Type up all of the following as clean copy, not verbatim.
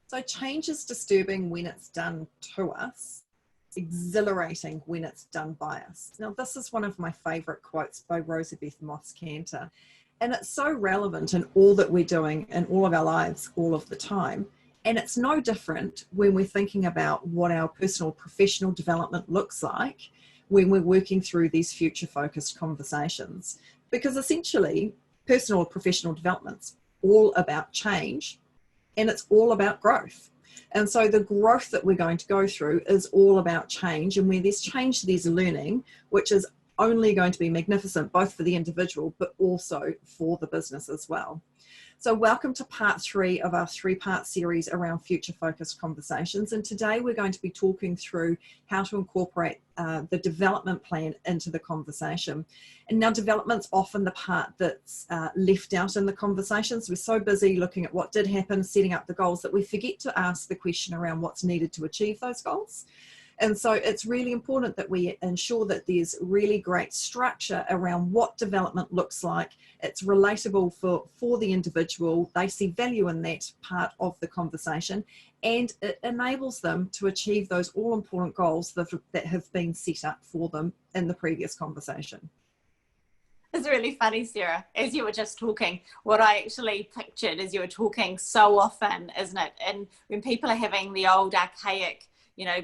So change is disturbing when it's done to us, exhilarating when it's done by us. Now, this is one of my favourite quotes by Rosabeth Moss Kanter, and it's so relevant in all that we're doing in all of our lives all of the time. And it's no different when we're thinking about what our personal professional development looks like when we're working through these future focused conversations. Because essentially, personal or professional development's all about change, and it's all about growth. And so the growth that we're going to go through is all about change. And where there's change, there's learning, which is only going to be magnificent, both for the individual, but also for the business as well. So welcome to part 3 of our 3-part series around future focused conversations. And today we're going to be talking through how to incorporate the development plan into the conversation. And now development's often the part that's left out in the conversations. We're so busy looking at what did happen, setting up the goals, that we forget to ask the question around what's needed to achieve those goals. And so it's really important that we ensure that there's really great structure around what development looks like. It's relatable for the individual. They see value in that part of the conversation, and it enables them to achieve those all-important goals that have been set up for them in the previous conversation. It's really funny, Sarah, as you were just talking, what I actually pictured as you were talking so often, isn't it? And when people are having the old archaic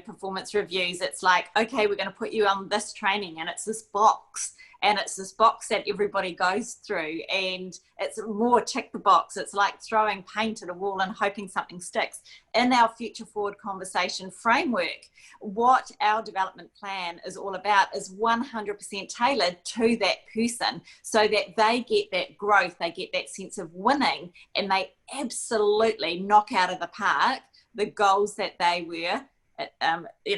performance reviews, it's like, okay, we're going to put you on this training, and it's this box, that everybody goes through, and it's more tick the box. It's like throwing paint at a wall and hoping something sticks. In our future forward conversation framework, what our development plan is all about is 100% tailored to that person, so that they get that growth, they get that sense of winning, and they absolutely knock out of the park the goals that they were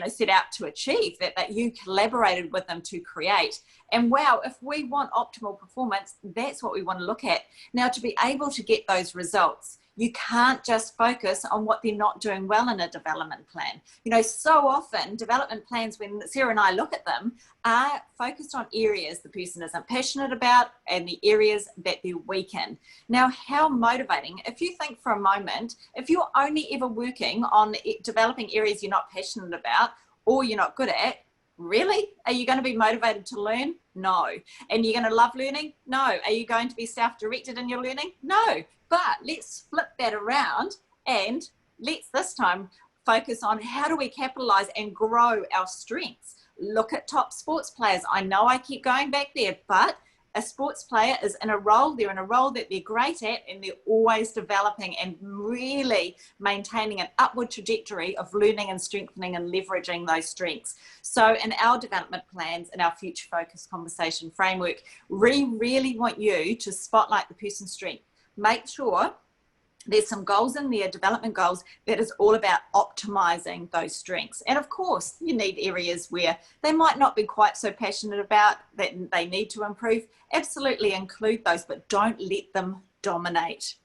set out to achieve, that you collaborated with them to create. And wow, if we want optimal performance, that's what we want to look at. Now, to be able to get those results, you can't just focus on what they're not doing well in a development plan. So often development plans, when Sarah and I look at them, are focused on areas the person isn't passionate about and the areas that they're weak in. Now, how motivating, if you think for a moment, if you're only ever working on developing areas you're not passionate about or you're not good at, really? Are you going to be motivated to learn? No. And you're going to love learning? No. Are you going to be self-directed in your learning? No. But let's flip that around, and let's this time focus on how do we capitalize and grow our strengths. Look at top sports players. I know I keep going back there, but a sports player is in a role, they're in a role that they're great at, and they're always developing and really maintaining an upward trajectory of learning and strengthening and leveraging those strengths. So in our development plans, in our future focused conversation framework, we really want you to spotlight the person's strength. Make sure there's some goals in there, development goals, that is all about optimizing those strengths. And of course, you need areas where they might not be quite so passionate about, that they need to improve. Absolutely include those, but don't let them dominate.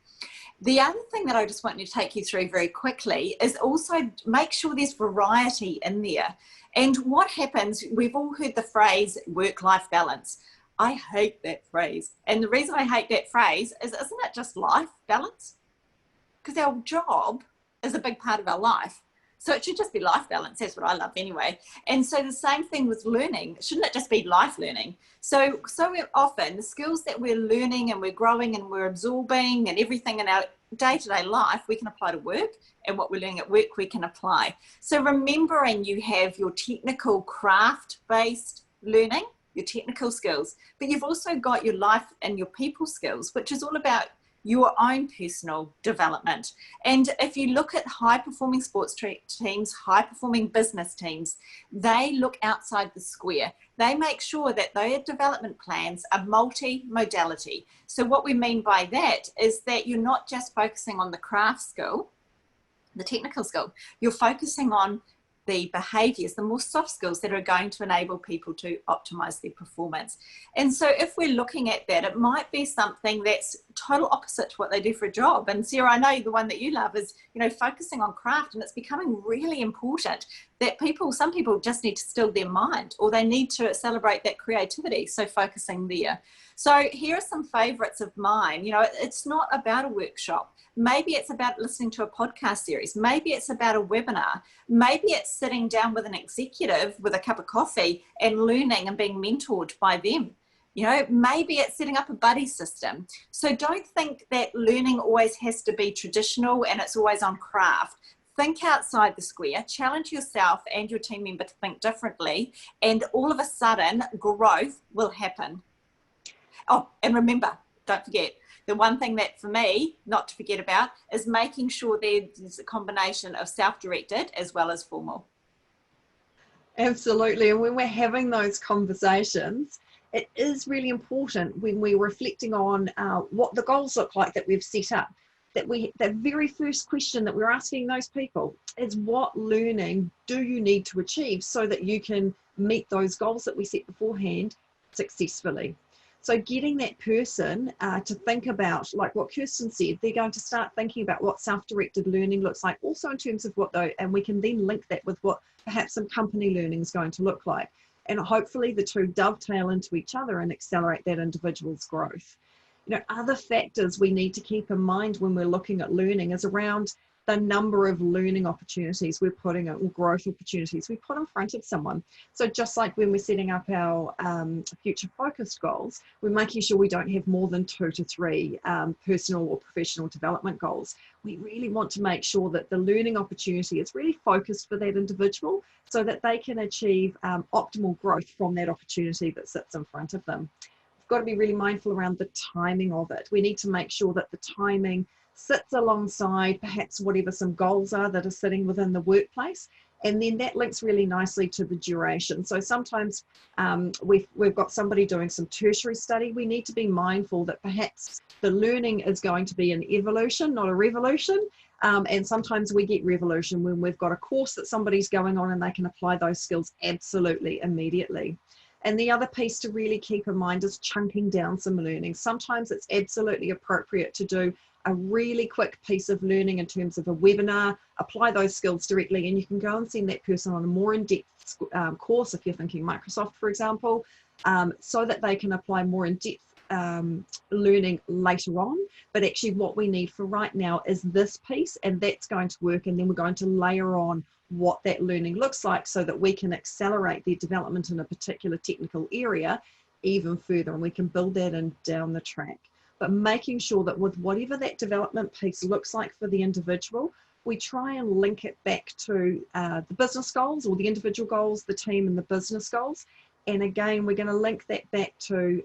The other thing that I just want to take you through very quickly is also make sure there's variety in there. And what happens, we've all heard the phrase work-life balance. I hate that phrase. And the reason I hate that phrase is, isn't it just life balance? Because our job is a big part of our life. So it should just be life balance. That's what I love anyway. And so the same thing with learning. Shouldn't it just be life learning? So often the skills that we're learning and we're growing and we're absorbing and everything in our day-to-day life, we can apply to work, and what we're learning at work, we can apply. So remembering you have your technical craft-based learning, your technical skills, but you've also got your life and your people skills, which is all about your own personal development. And if you look at high performing sports teams, high performing business teams, they look outside the square. They make sure that their development plans are multi-modality. So what we mean by that is that you're not just focusing on the craft skill, the technical skill, you're focusing on the behaviors, the more soft skills that are going to enable people to optimize their performance. And so if we're looking at that, it might be something that's total opposite to what they do for a job. And Sarah, I know the one that you love is, you know, focusing on craft, and it's becoming really important that some people just need to still their mind, or they need to celebrate that creativity. So focusing there. So here are some favorites of mine. You know, it's not about a workshop. Maybe it's about listening to a podcast series. Maybe it's about a webinar. Maybe it's sitting down with an executive with a cup of coffee and learning and being mentored by them. You know, maybe it's setting up a buddy system. So don't think that learning always has to be traditional and it's always on craft. Think outside the square, challenge yourself and your team member to think differently, and all of a sudden growth will happen. Oh, and remember, don't forget, the one thing that for me, not to forget about, is making sure there's a combination of self-directed as well as formal. Absolutely. And when we're having those conversations, it is really important when we're reflecting on what the goals look like that we've set up, the very first question that we're asking those people is, what learning do you need to achieve so that you can meet those goals that we set beforehand successfully? So getting that person to think about, like what Kirsten said, they're going to start thinking about what self-directed learning looks like, also in terms of and we can then link that with what perhaps some company learning is going to look like. And hopefully the two dovetail into each other and accelerate that individual's growth. You know, other factors we need to keep in mind when we're looking at learning is around the number of learning opportunities we're putting or growth opportunities we put in front of someone. So just like when we're setting up our future focused goals, we're making sure we don't have more than 2 to 3 personal or professional development goals. We really want to make sure that the learning opportunity is really focused for that individual so that they can achieve optimal growth from that opportunity that sits in front of them. We've got to be really mindful around the timing of it. We need to make sure that the timing sits alongside perhaps whatever some goals are that are sitting within the workplace, and then that links really nicely to the duration. So sometimes we've got somebody doing some tertiary study. We need to be mindful that perhaps the learning is going to be an evolution, not a revolution. And sometimes we get revolution when we've got a course that somebody's going on and they can apply those skills absolutely immediately. And the other piece to really keep in mind is chunking down some learning. Sometimes it's absolutely appropriate to do a really quick piece of learning in terms of a webinar, apply those skills directly, and you can go and send that person on a more in-depth course, if you're thinking Microsoft, for example, so that they can apply more in-depth learning later on. But actually what we need for right now is this piece, and that's going to work, and then we're going to layer on what that learning looks like so that we can accelerate their development in a particular technical area even further, and we can build that in down the track. But making sure that with whatever that development piece looks like for the individual, we try and link it back to the business goals, or the individual goals, the team and the business goals. And again, we're going to link that back to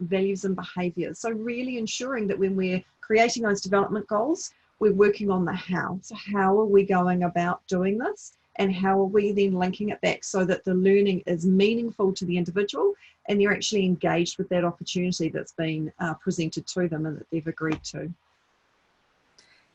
values and behaviours. So really ensuring that when we're creating those development goals, we're working on the how. So how are we going about doing this? And how are we then linking it back so that the learning is meaningful to the individual and they're actually engaged with that opportunity that's been presented to them and that they've agreed to.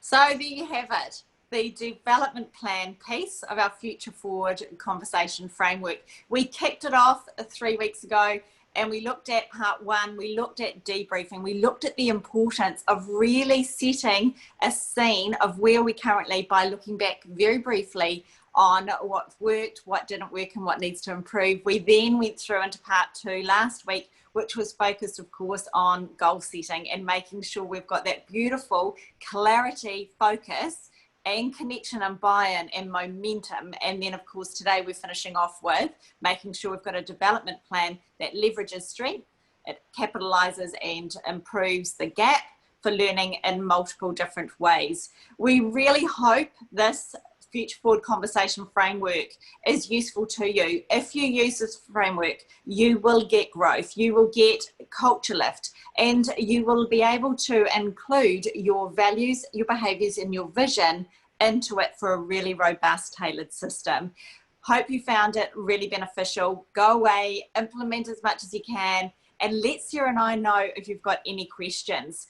So there you have it, the development plan piece of our Future Forward conversation framework. We kicked it off 3 weeks ago, and we looked at part 1, we looked at debriefing, we looked at the importance of really setting a scene of where we currently, by looking back very briefly on what worked, what didn't work, and what needs to improve. We then went through into part 2 last week, which was focused, of course, on goal setting and making sure we've got that beautiful clarity, focus, and connection and buy-in and momentum. And then, of course, today we're finishing off with making sure we've got a development plan that leverages strength, it capitalizes and improves the gap for learning in multiple different ways. We really hope this Future Forward conversation framework is useful to you. If you use this framework, you will get growth, you will get culture lift, and you will be able to include your values, your behaviours, and your vision into it for a really robust, tailored system. Hope you found it really beneficial. Go away, implement as much as you can, and let Sarah and I know if you've got any questions.